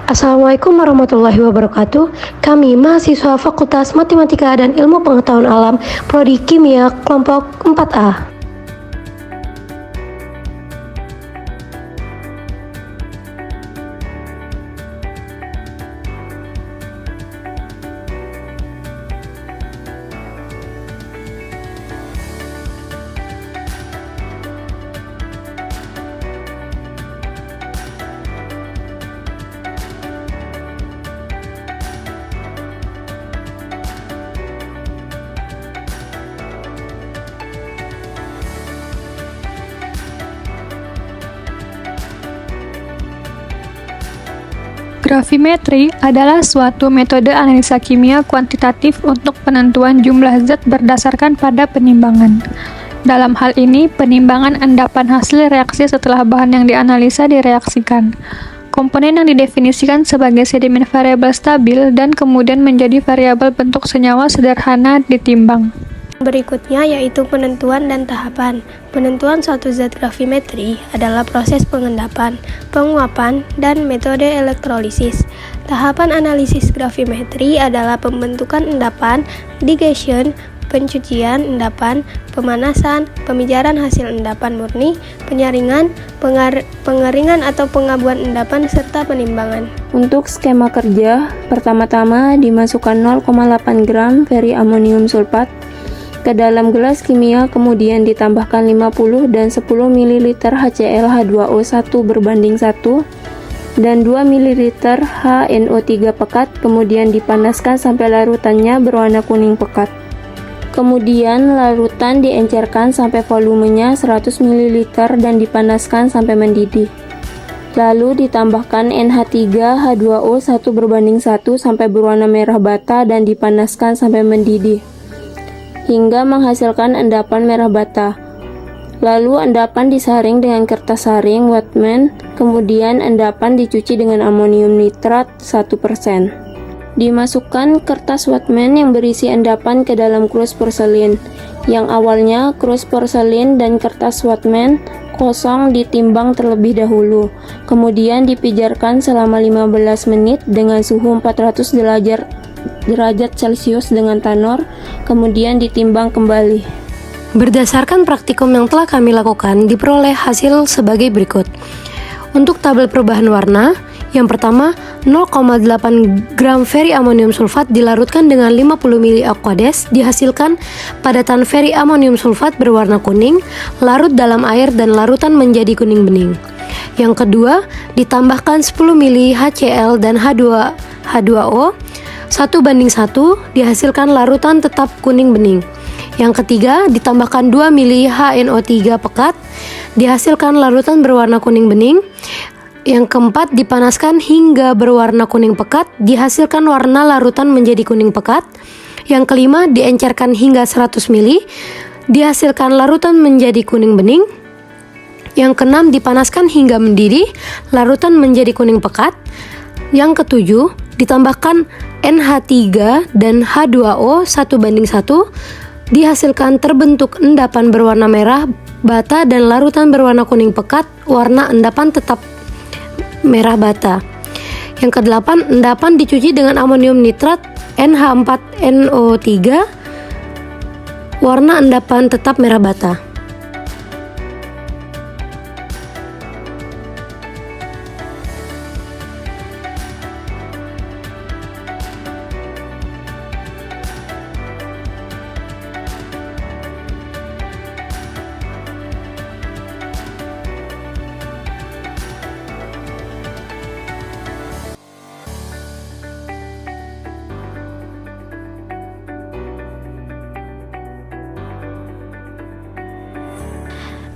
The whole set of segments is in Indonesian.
Assalamualaikum warahmatullahi wabarakatuh. Kami mahasiswa Fakultas Matematika dan Ilmu Pengetahuan Alam, Prodi Kimia, kelompok 4A. Gravimetri adalah suatu metode analisa kimia kuantitatif untuk penentuan jumlah zat berdasarkan pada penimbangan. Dalam hal ini, penimbangan endapan hasil reaksi setelah bahan yang dianalisa direaksikan. Komponen yang didefinisikan sebagai sedimen variabel stabil dan kemudian menjadi variabel bentuk senyawa sederhana ditimbang. Berikutnya yaitu penentuan dan tahapan. Penentuan suatu zat gravimetri adalah proses pengendapan, penguapan, dan metode elektrolisis. Tahapan analisis gravimetri adalah pembentukan endapan, digestion, pencucian endapan, pemanasan, pemijaran hasil endapan murni, penyaringan, pengeringan atau pengabuan endapan, serta penimbangan. Untuk skema kerja, pertama-tama dimasukkan 0,8 gram feriamonium sulfat ke dalam gelas kimia, kemudian ditambahkan 50 dan 10 ml HCl H2O 1 berbanding 1 dan 2 ml HNO3 pekat, kemudian dipanaskan sampai larutannya berwarna kuning pekat. Kemudian larutan diencerkan sampai volumenya 100 ml dan dipanaskan sampai mendidih. Lalu ditambahkan NH3H2O 1 berbanding 1 sampai berwarna merah bata dan dipanaskan sampai mendidih hingga menghasilkan endapan merah bata. Lalu endapan disaring dengan kertas saring Whatman, kemudian endapan dicuci dengan amonium nitrat 1%. Dimasukkan kertas Whatman yang berisi endapan ke dalam krus porselin. Yang awalnya krus porselin dan kertas Whatman kosong ditimbang terlebih dahulu, kemudian dipijarkan selama 15 menit dengan suhu 400 derajat Celcius dengan tanor, kemudian ditimbang kembali. Berdasarkan praktikum yang telah kami lakukan, diperoleh hasil sebagai berikut. Untuk tabel perubahan warna, yang pertama, 0,8 gram feriamonium sulfat dilarutkan dengan 50 ml aquades, dihasilkan padatan feriamonium sulfat berwarna kuning, larut dalam air dan larutan menjadi kuning bening. Yang kedua, ditambahkan 10 ml HCl dan H2O 1:1, dihasilkan larutan tetap kuning bening. Yang ketiga, ditambahkan 2 ml HNO3 pekat, dihasilkan larutan berwarna kuning bening. Yang keempat, dipanaskan hingga berwarna kuning pekat, dihasilkan warna larutan menjadi kuning pekat. Yang kelima, diencerkan hingga 100 ml, dihasilkan larutan menjadi kuning bening. Yang keenam, dipanaskan hingga mendidih, larutan menjadi kuning pekat. Yang ketujuh, ditambahkan NH3 dan H2O 1:1, dihasilkan terbentuk endapan berwarna merah bata dan larutan berwarna kuning pekat, warna endapan tetap merah bata. Yang kedelapan, endapan dicuci dengan amonium nitrat NH4NO3, warna endapan tetap merah bata.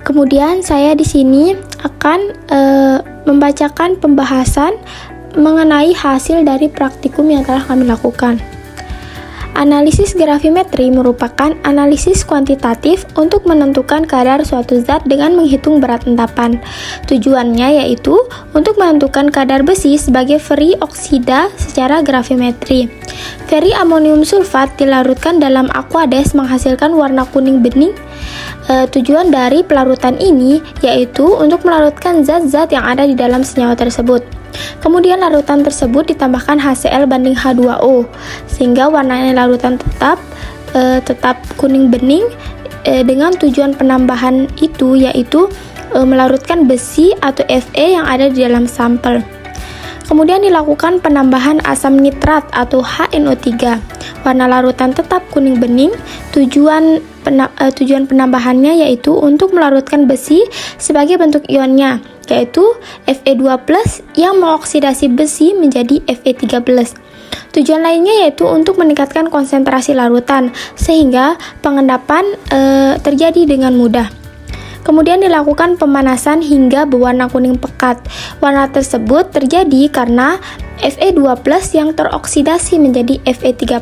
Kemudian saya di sini akan membacakan pembahasan mengenai hasil dari praktikum yang telah kami lakukan. Analisis gravimetri merupakan analisis kuantitatif untuk menentukan kadar suatu zat dengan menghitung berat endapan. Tujuannya yaitu untuk menentukan kadar besi sebagai feri oksida secara gravimetri. Feri amonium sulfat dilarutkan dalam aquades menghasilkan warna kuning bening. Tujuan dari pelarutan ini yaitu untuk melarutkan zat-zat yang ada di dalam senyawa tersebut. Kemudian larutan tersebut ditambahkan HCl banding H2O sehingga warnanya larutan tetap kuning bening dengan tujuan penambahan itu yaitu melarutkan besi atau Fe yang ada di dalam sampel. Kemudian dilakukan penambahan asam nitrat atau HNO3. Warna larutan tetap kuning bening. Tujuan penambahannya yaitu untuk melarutkan besi sebagai bentuk ionnya, yaitu Fe2+ yang mengoksidasi besi menjadi Fe3+. Tujuan lainnya yaitu untuk meningkatkan konsentrasi larutan sehingga pengendapan terjadi dengan mudah. Kemudian dilakukan pemanasan hingga berwarna kuning pekat. Warna tersebut terjadi karena Fe2+ yang teroksidasi menjadi Fe3+.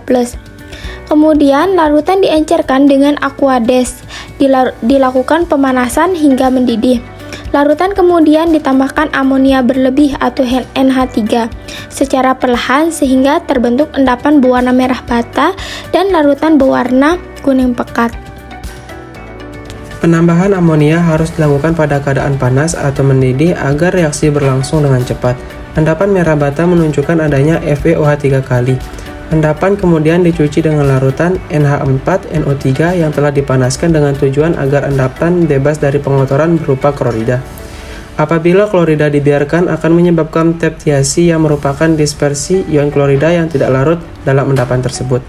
Kemudian larutan diencerkan dengan aquades. Dilakukan pemanasan hingga mendidih. Larutan kemudian ditambahkan amonia berlebih atau NH3 secara perlahan sehingga terbentuk endapan berwarna merah bata dan larutan berwarna kuning pekat. Penambahan amonia harus dilakukan pada keadaan panas atau mendidih agar reaksi berlangsung dengan cepat. Endapan merah bata menunjukkan adanya FeOH3 kali. Endapan kemudian dicuci dengan larutan NH4NO3 yang telah dipanaskan dengan tujuan agar endapan bebas dari pengotoran berupa klorida. Apabila klorida dibiarkan akan menyebabkan teptiasi yang merupakan dispersi ion klorida yang tidak larut dalam endapan tersebut.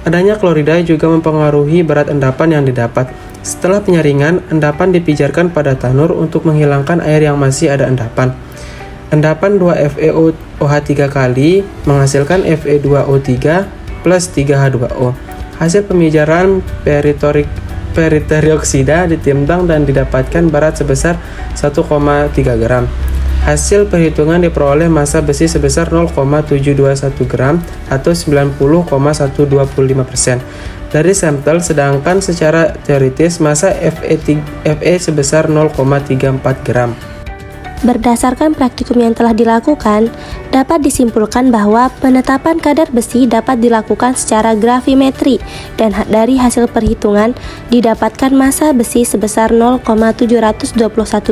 Adanya klorida juga mempengaruhi berat endapan yang didapat. Setelah penyaringan, endapan dipijarkan pada tanur untuk menghilangkan air yang masih ada endapan. Endapan 2FeOH3 kali menghasilkan Fe2O3 plus 3H2O. Hasil pemijaran peritrioksida ditimbang dan didapatkan berat sebesar 1,3 gram. Hasil perhitungan diperoleh massa besi sebesar 0,721 gram atau 90,125% dari sampel, sedangkan secara teoritis massa Fe sebesar 0,34 gram. Berdasarkan praktikum yang telah dilakukan, dapat disimpulkan bahwa penetapan kadar besi dapat dilakukan secara gravimetri dan dari hasil perhitungan didapatkan massa besi sebesar 0,721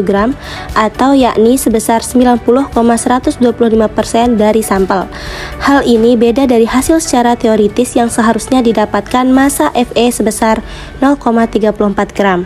gram atau yakni sebesar 90,125% dari sampel. Hal ini beda dari hasil secara teoritis yang seharusnya didapatkan massa Fe sebesar 0,34 gram.